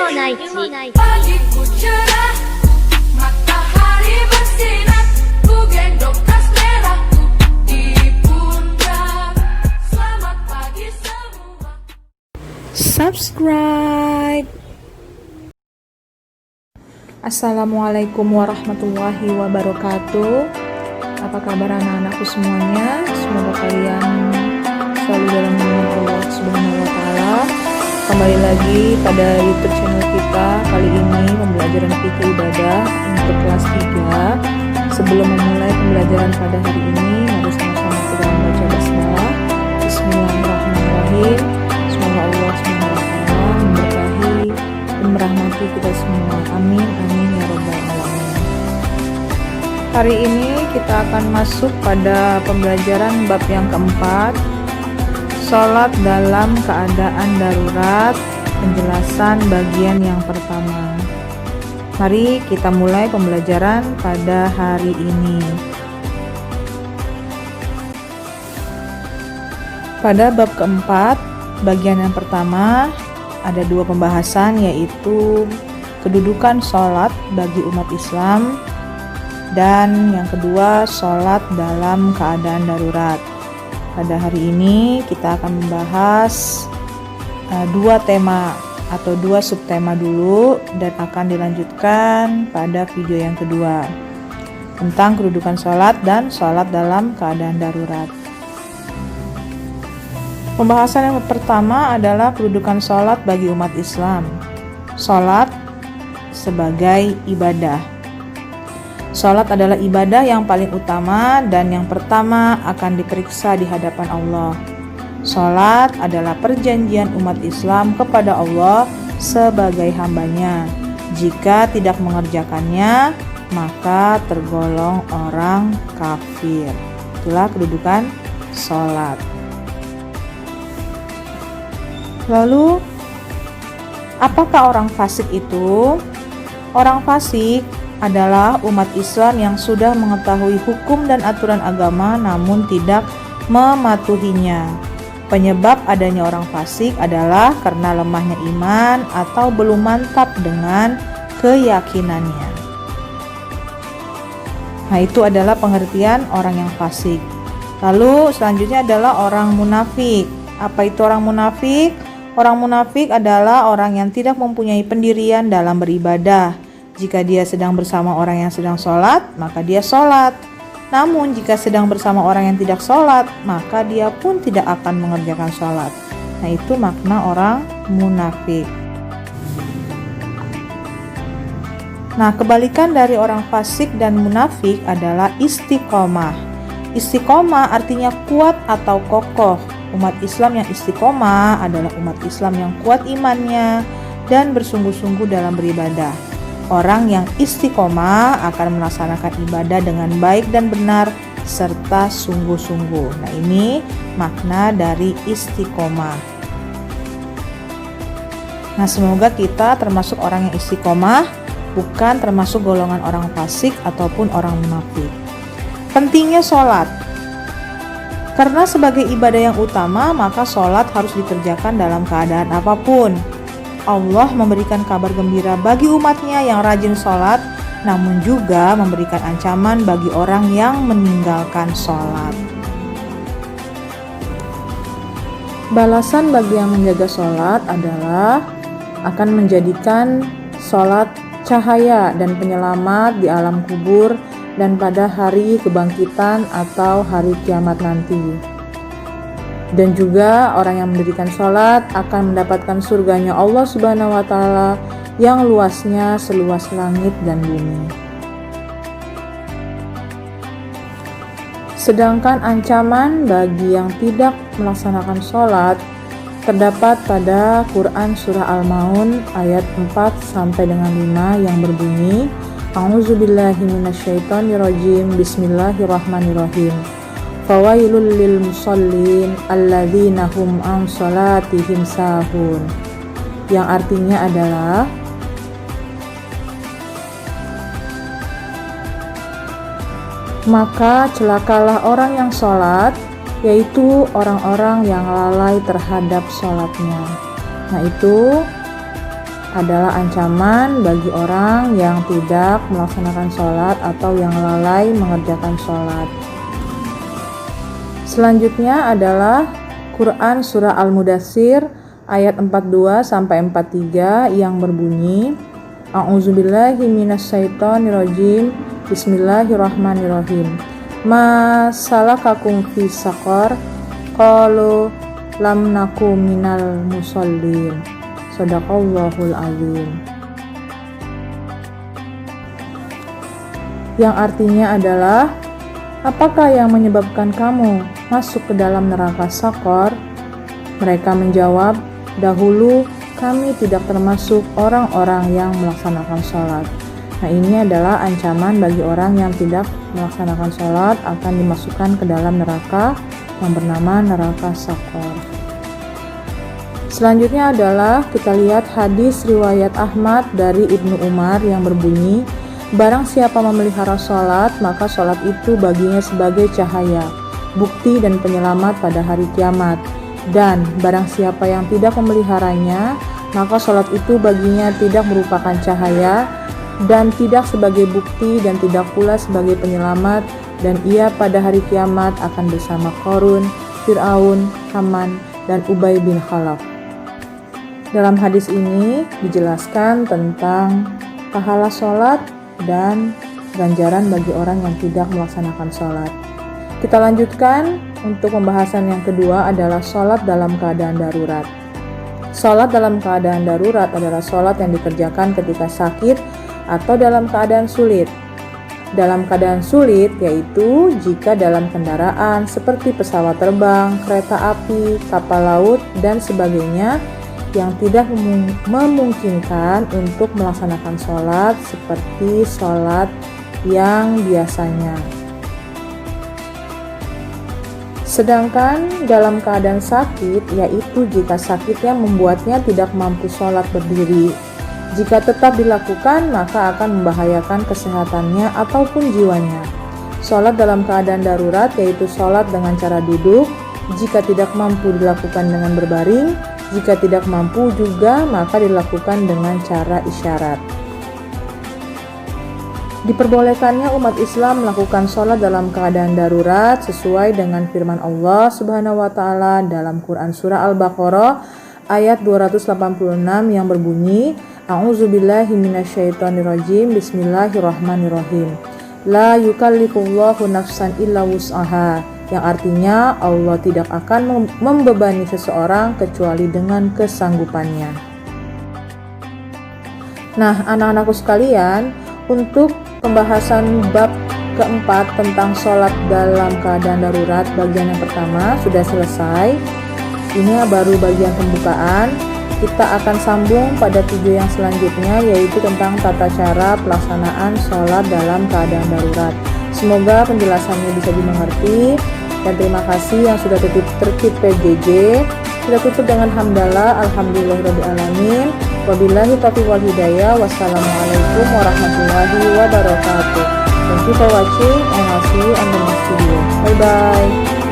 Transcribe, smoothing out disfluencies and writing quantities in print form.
Pagiku cerah, matahari bersinar, ku gendong tas merahku di pundak. Selamat pagi semua. Subscribe. Assalamualaikum warahmatullahi wabarakatuh. Apa kabar anak-anakku semuanya? Semoga kalian selalu dalam lindungan Allah Subhanahu wa taala. Kembali lagi pada YouTube channel kita. Kali ini pembelajaran fikih ibadah untuk kelas 3. Sebelum memulai pembelajaran pada hari ini, mari sama-sama kita membaca basmalah. Bismillahirrahmanirrahim. Semoga Allah Subhanahu wa taala memberkahi dan merahmati kita semua. Amin amin ya rabbal alamin. Hari ini kita akan masuk pada pembelajaran bab yang keempat, sholat dalam keadaan darurat, penjelasan bagian yang pertama. Mari kita mulai pembelajaran pada hari ini. Pada bab keempat, bagian yang pertama, ada dua pembahasan, yaitu kedudukan sholat bagi umat Islam, dan yang kedua, sholat dalam keadaan darurat. Pada hari ini kita akan membahas dua tema atau dua subtema dulu, dan akan dilanjutkan pada video yang kedua tentang kedudukan sholat dan sholat dalam keadaan darurat. Pembahasan yang pertama adalah kedudukan sholat bagi umat Islam. Sholat sebagai ibadah. Sholat adalah ibadah yang paling utama dan yang pertama akan diperiksa di hadapan Allah. Sholat adalah perjanjian umat Islam kepada Allah sebagai hambanya. Jika tidak mengerjakannya, maka tergolong orang kafir. Itulah kedudukan sholat. Lalu, apakah orang fasik itu? Orang fasik adalah umat Islam yang sudah mengetahui hukum dan aturan agama namun tidak mematuhinya. Penyebab adanya orang fasik adalah karena lemahnya iman atau belum mantap dengan keyakinannya. Nah, itu adalah pengertian orang yang fasik. Lalu selanjutnya adalah orang munafik. Apa itu orang munafik? Orang munafik adalah orang yang tidak mempunyai pendirian dalam beribadah. Jika dia sedang bersama orang yang sedang sholat, maka dia sholat. Namun jika sedang bersama orang yang tidak sholat, maka dia pun tidak akan mengerjakan sholat. Nah, itu makna orang munafik. Nah, kebalikan dari orang fasik dan munafik adalah istiqomah. Istiqomah artinya kuat atau kokoh. Umat Islam yang istiqomah adalah umat Islam yang kuat imannya dan bersungguh-sungguh dalam beribadah. Orang yang istiqomah akan melaksanakan ibadah dengan baik dan benar serta sungguh-sungguh. Nah, ini makna dari istiqomah. Nah, semoga kita termasuk orang yang istiqomah, bukan termasuk golongan orang fasik ataupun orang munafik. Pentingnya sholat. Karena sebagai ibadah yang utama, maka sholat harus dikerjakan dalam keadaan apapun. Allah memberikan kabar gembira bagi umatnya yang rajin sholat, namun juga memberikan ancaman bagi orang yang meninggalkan sholat. Balasan bagi yang menjaga sholat adalah akan menjadikan sholat cahaya dan penyelamat di alam kubur dan pada hari kebangkitan atau hari kiamat nanti. Dan juga orang yang mendirikan sholat akan mendapatkan surganya Allah Subhanahu wa taala yang luasnya seluas langit dan bumi. Sedangkan ancaman bagi yang tidak melaksanakan sholat terdapat pada Quran surah Al-Maun ayat 4 sampai dengan 5 yang berbunyi, A'udzubillahi minasyaitonirrajim, Bismillahirrahmanirrahim. Fawailul lil musallin alladzina hum an salatihim sahun. Yang artinya adalah maka celakalah orang yang sholat, yaitu orang-orang yang lalai terhadap sholatnya. Nah, itu adalah ancaman bagi orang yang tidak melaksanakan sholat atau yang lalai mengerjakan sholat. Selanjutnya adalah Quran Surah Al-Mudaththir ayat 42 sampai 43 yang berbunyi, A'udzubillahi minasyaitonirrajim. Bismillahirrahmanirrahim. Ma salakakum fi saqar? Qalu lam naku minal musallin. Shadaqallahul azim. Yang artinya adalah, apakah yang menyebabkan kamu masuk ke dalam neraka Saqar? Mereka menjawab, dahulu kami tidak termasuk orang-orang yang melaksanakan sholat. Nah, ini adalah ancaman bagi orang yang tidak melaksanakan sholat akan dimasukkan ke dalam neraka yang bernama neraka Saqar. Selanjutnya adalah kita lihat hadis riwayat Ahmad dari Ibnu Umar yang berbunyi, barang siapa memelihara sholat, maka sholat itu baginya sebagai cahaya, bukti dan penyelamat pada hari kiamat. Dan barang siapa yang tidak memeliharanya, maka sholat itu baginya tidak merupakan cahaya dan tidak sebagai bukti dan tidak pula sebagai penyelamat, dan ia pada hari kiamat akan bersama Qarun, Fir'aun, Haman, dan Ubay bin Khalaf. Dalam hadis ini dijelaskan tentang pahala sholat dan ganjaran bagi orang yang tidak melaksanakan sholat. Kita lanjutkan untuk pembahasan yang kedua adalah sholat dalam keadaan darurat. Sholat dalam keadaan darurat adalah sholat yang dikerjakan ketika sakit atau dalam keadaan sulit. Dalam keadaan sulit yaitu jika dalam kendaraan seperti pesawat terbang, kereta api, kapal laut, dan sebagainya yang tidak memungkinkan untuk melaksanakan sholat seperti sholat yang biasanya. Sedangkan dalam keadaan sakit, yaitu jika sakitnya membuatnya tidak mampu sholat berdiri. Jika tetap dilakukan, maka akan membahayakan kesehatannya ataupun jiwanya. Sholat dalam keadaan darurat yaitu sholat dengan cara duduk. Jika tidak mampu dilakukan dengan berbaring, jika tidak mampu juga maka dilakukan dengan cara isyarat. Diperbolehkannya umat Islam melakukan sholat dalam keadaan darurat sesuai dengan firman Allah Subhanahu wa Ta'ala dalam Quran Surah Al-Baqarah ayat 286 yang berbunyi, A'udzubillahi minasyaitonirrajim. Bismillahirrahmanirrahim. La yukallifullahu nafsan illa wus'aha, yang artinya Allah tidak akan membebani seseorang kecuali dengan kesanggupannya. Nah, anak-anakku sekalian, untuk pembahasan bab keempat tentang sholat dalam keadaan darurat bagian yang pertama sudah selesai. Ini baru bagian pembukaan. Kita akan sambung pada video yang selanjutnya, yaitu tentang tata cara pelaksanaan sholat dalam keadaan darurat. Semoga penjelasannya bisa dimengerti, dan terima kasih yang sudah tertib PJJ. Kita tutup dengan hamdalah, alhamdulillahirrahmanirrahim. Wabillahi taufiq wal hidayah. Wassalamualaikum warahmatullahi wabarakatuh. Thank you for watching, and I'll see you on the next video. Bye bye.